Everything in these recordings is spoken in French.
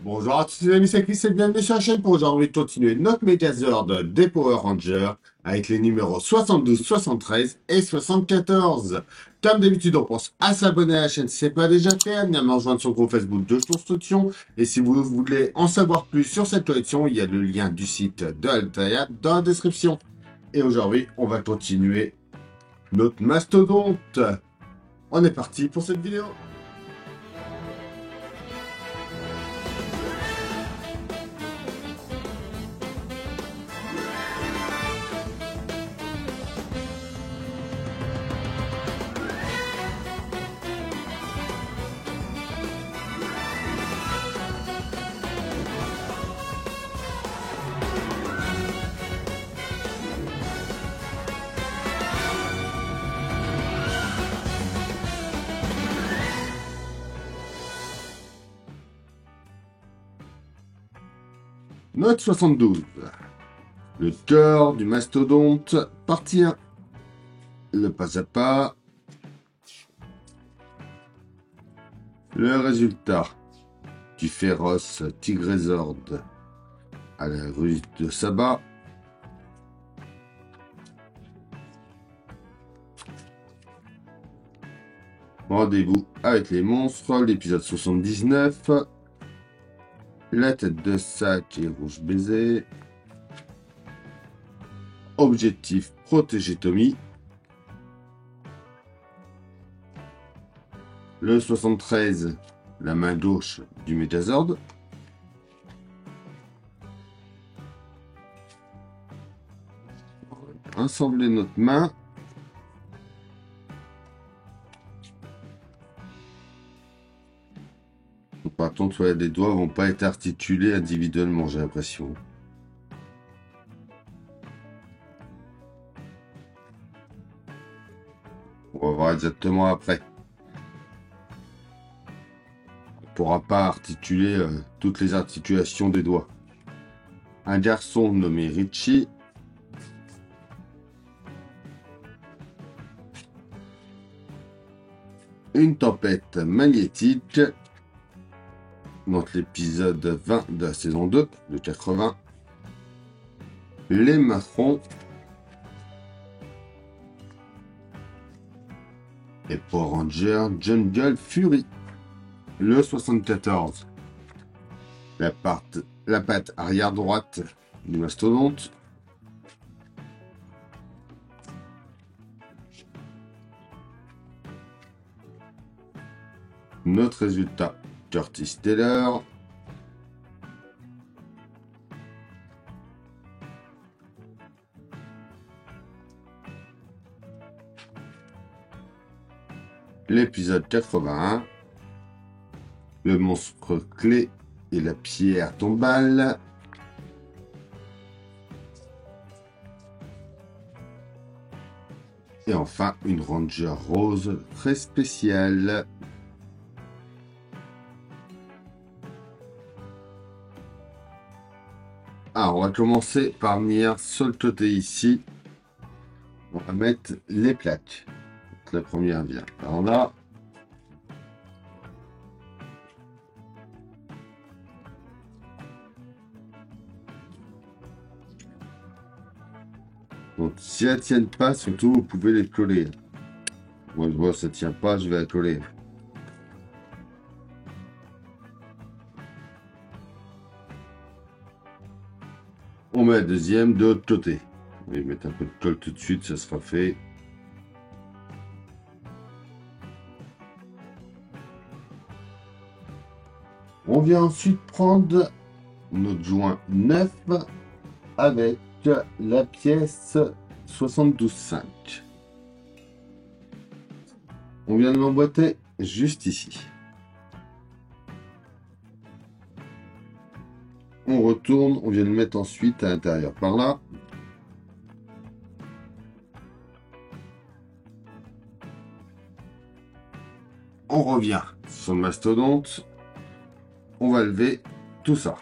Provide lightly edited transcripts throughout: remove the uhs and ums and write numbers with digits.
Bonjour à tous les amis, c'est Chris et bienvenue sur la chaîne pour aujourd'hui continuer notre Megazord des Power Rangers avec les numéros 72, 73 et 74. Comme d'habitude, on pense à s'abonner à la chaîne si ce n'est pas déjà fait, à venir me rejoindre sur le groupe Facebook de Construction. Et si vous voulez en savoir plus sur cette collection, il y a le lien du site de Altaïa dans la description. Et aujourd'hui, on va continuer notre mastodonte. On est parti pour cette vidéo. Note 72. Le cœur du mastodonte, partie 1. Le pas à pas. Le résultat du féroce Tigrezord à la ruse de Saba. Rendez-vous avec les monstres, l'épisode 79. La tête de sac et rouge baiser. Objectif protéger Tommy. Le 73, la main gauche du Megazord. Assembler notre main. Par contre, ouais, les doigts vont pas être articulés individuellement, j'ai l'impression. On va voir exactement après. On ne pourra pas articuler toutes les articulations des doigts. Un garçon nommé Richie. Une tempête magnétique. Donc l'épisode 20 de la saison 2 de 80. Les marrons. Et Power Ranger Jungle Fury. Le 74. La patte arrière droite du mastodonte. Notre résultat, Curtis Taylor. L'épisode 81. Le monstre clé et la pierre tombale. Et enfin, une Ranger rose très spéciale. Alors, on va commencer par venir sur le côté ici. On va mettre les plaques. La première vient par là. Donc, si elles ne tiennent pas, surtout, vous pouvez les coller. Moi, je vois que ça ne tient pas, je vais la coller. On met la deuxième de l'autre côté. On va mettre un peu de colle tout de suite, ça sera fait. On vient ensuite prendre notre joint 9 avec la pièce 72,5. On vient de l'emboîter juste ici. On retourne, on vient le mettre ensuite à l'intérieur par là. On revient sur le mastodonte. On va lever tout ça.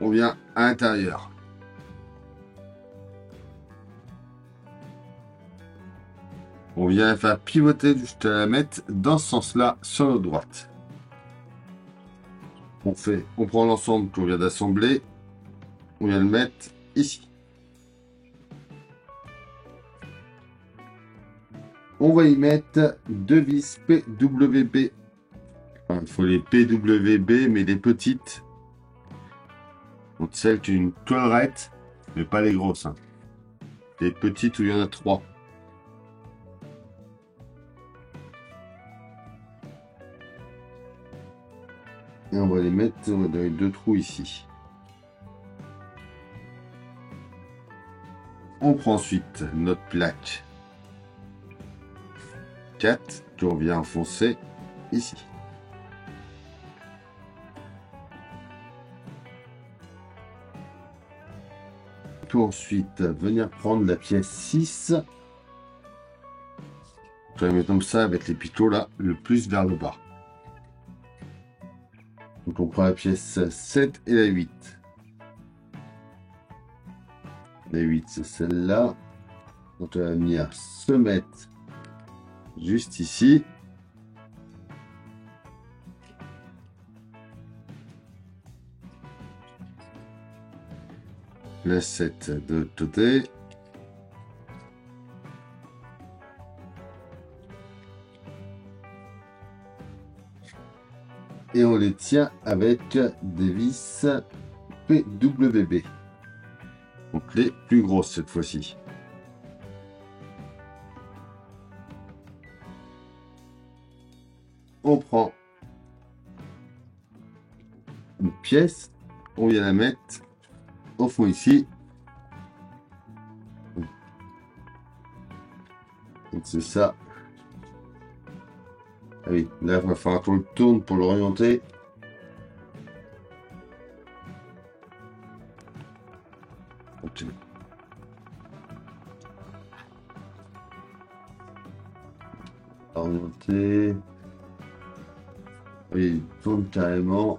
On vient à l'intérieur. On vient faire pivoter juste la mettre dans ce sens-là sur notre droite. On prend l'ensemble qu'on vient d'assembler, on vient le mettre ici. On va y mettre deux vis PWB. Enfin, il faut les PWB, mais les petites. Donc celles qui ont une collerette, mais pas les grosses. Hein. Les petites où il y en a 3. Et on va les mettre dans les 2 trous ici. On prend ensuite notre plaque 4 qu'on vient enfoncer ici. On peut ensuite venir prendre la pièce 6. On va la mettre comme ça avec les picots là, le plus vers le bas. Donc on prend la pièce 7 et la 8. La 8 c'est celle-là. Donc on va venir se mettre juste ici. La 7 de l'autre côté. Et on les tient avec des vis PWB. Donc les plus grosses cette fois-ci. On prend une pièce, on vient la mettre au fond ici. Donc c'est ça. Ah oui, là il va falloir qu'on le tourne pour l'orienter. Okay. Orienter. Oui, il tourne carrément.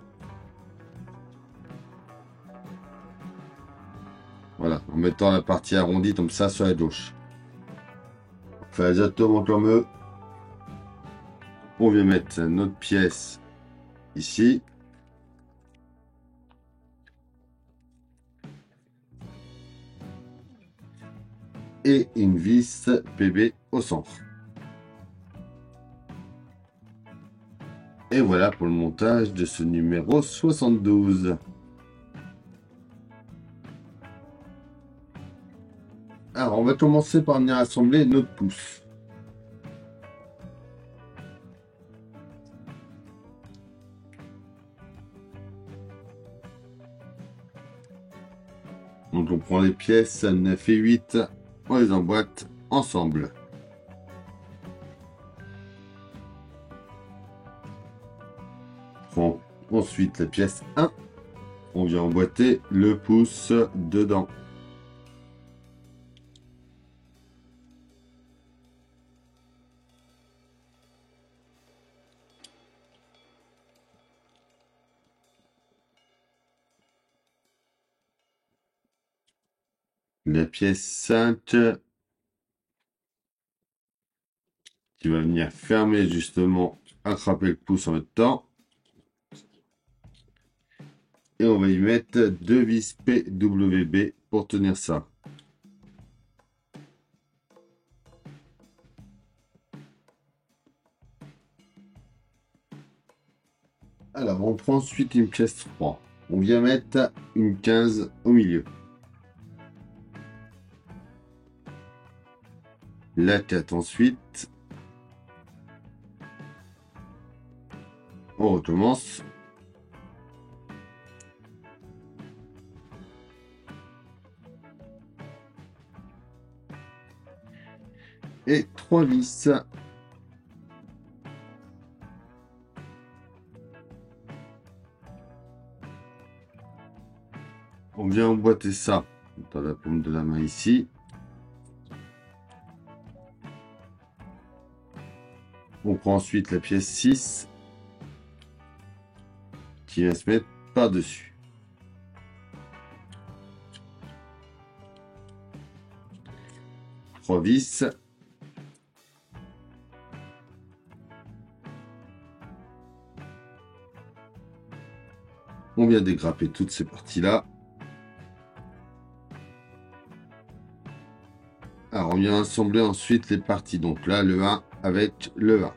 Voilà, en mettant la partie arrondie comme ça sur la gauche. On fait exactement comme eux. On vient mettre notre pièce ici. Et une vis PB au centre. Et voilà pour le montage de ce numéro 72. Alors on va commencer par venir assembler notre pouce. Donc on prend les pièces 9 et 8, on les emboîte ensemble. On prend ensuite la pièce 1, on vient emboîter le pouce dedans. La pièce 5 qui va venir fermer justement, attraper le pouce en même temps. Et on va y mettre deux vis PWB pour tenir ça. Alors on prend ensuite une pièce 3. On vient mettre une 15 au milieu. La 4 ensuite. On recommence. Et 3 vis. On vient emboîter ça dans la paume de la main ici. On prend ensuite la pièce 6 qui va se mettre par-dessus. Trois vis. vient dégrapper toutes ces parties-là. Alors, on vient assembler ensuite les parties. Donc là, le 1 avec le 1.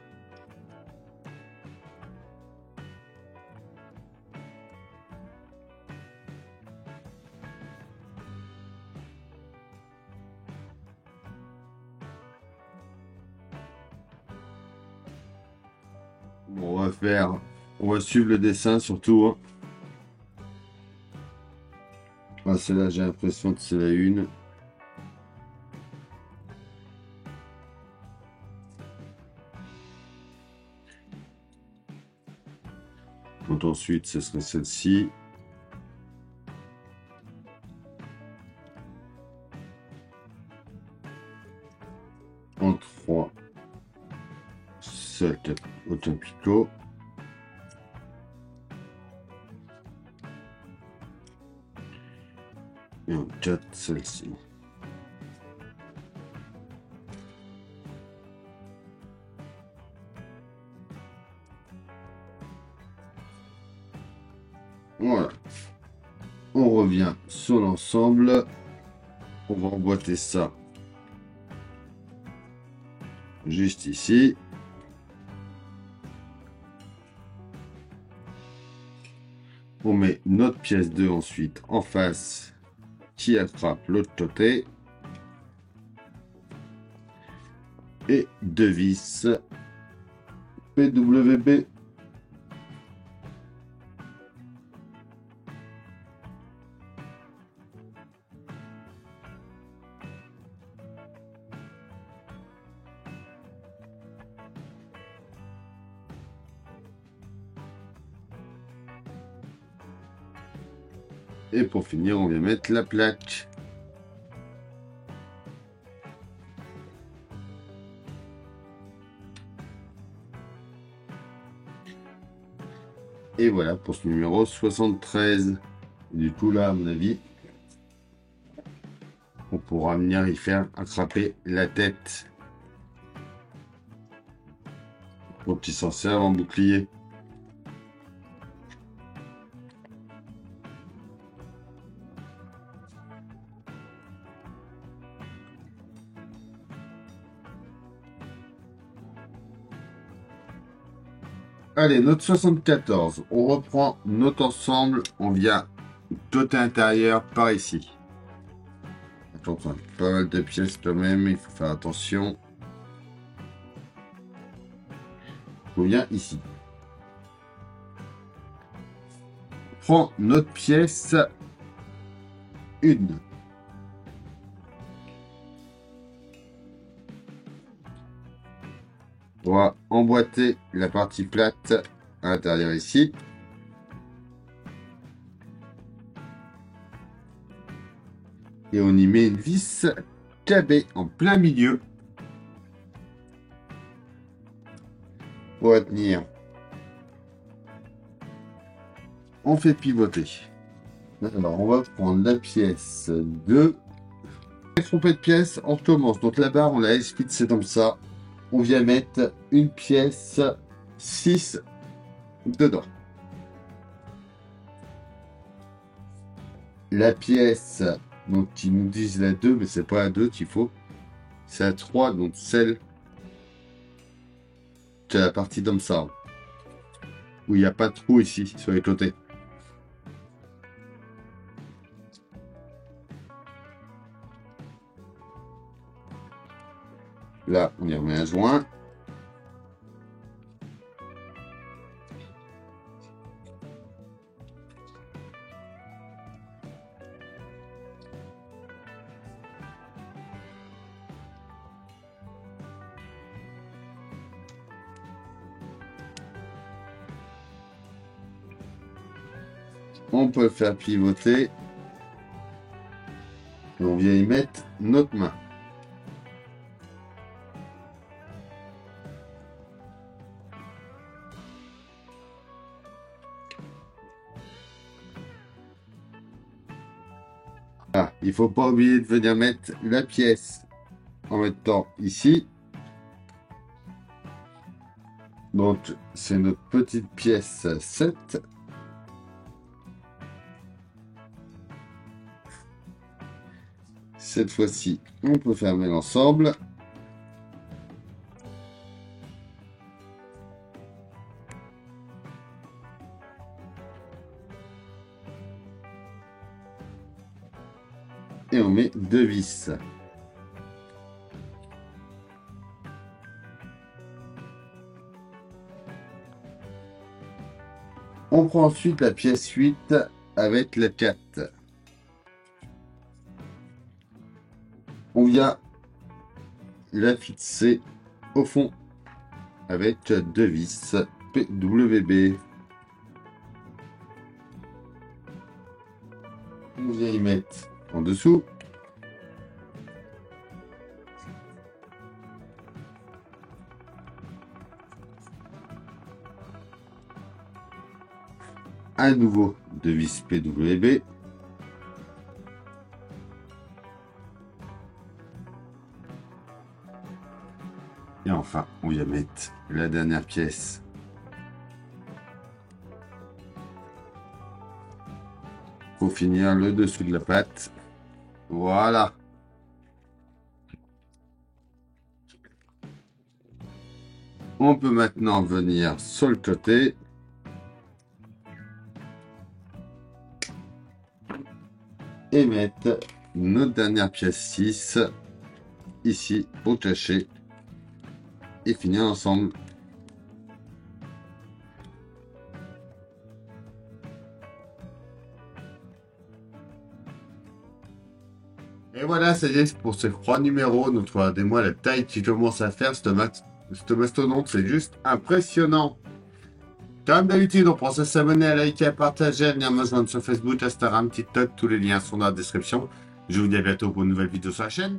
Bon, on va suivre le dessin surtout. Hein. Ah, celle-là, j'ai l'impression que c'est la une. Donc ensuite, ce serait celle-ci. En 3, celle au picot. Et en 4, celle-ci. Voilà. On revient sur l'ensemble. On va emboîter ça juste ici. On met notre pièce 2 ensuite en face qui attrape l'autre côté. Et 2 vis PWB. Et pour finir, on vient mettre la plaque. Et voilà pour ce numéro 73. Du coup, là, à mon avis, on pourra venir y faire attraper la tête. Pour qu'il s'en serve en bouclier. Allez, notre 74, on reprend notre ensemble, on vient côté intérieur par ici. Attention, pas mal de pièces quand même, il faut faire attention. On vient ici. On prend notre pièce 1. On va emboîter la partie plate à l'intérieur ici. Et on y met une vis KB en plein milieu. Pour la tenir. On fait pivoter. Alors on va prendre la pièce 2. Trompée de pièce, on recommence. Donc la barre, on la explique, c'est comme ça. On vient mettre une pièce 6 dedans. La pièce, donc ils nous disent la 2, mais c'est pas la 2 qu'il faut. C'est la 3, donc celle qui est la partie comme ça. Où il n'y a pas de trou ici, sur les côtés. Là, on y remet un joint. On peut le faire pivoter. Et on vient y mettre notre main. Ah, il ne faut pas oublier de venir mettre la pièce en mettant ici. Donc, c'est notre petite pièce 7. Cette fois-ci, on peut fermer l'ensemble. Et on met 2 vis. On prend ensuite la pièce 8 avec la 4. On vient la fixer au fond avec 2 vis PWB. On vient y mettre en dessous. À nouveau 2 vis PWB. Et enfin, on vient mettre la dernière pièce pour finir le dessous de la pâte. Voilà. On peut maintenant venir sur le côté. Et mettre notre dernière pièce 6 ici pour cacher et finir ensemble. Et voilà, ça y est pour ces 3 numéros. Donc regardez-moi la taille qui commence à faire ce mastodonte, c'est juste impressionnant. Comme d'habitude, on pense à s'abonner, à liker, à partager, à venir me rejoindre sur Facebook, Instagram, TikTok. Tous les liens sont dans la description. Je vous dis à bientôt pour une nouvelle vidéo sur la chaîne.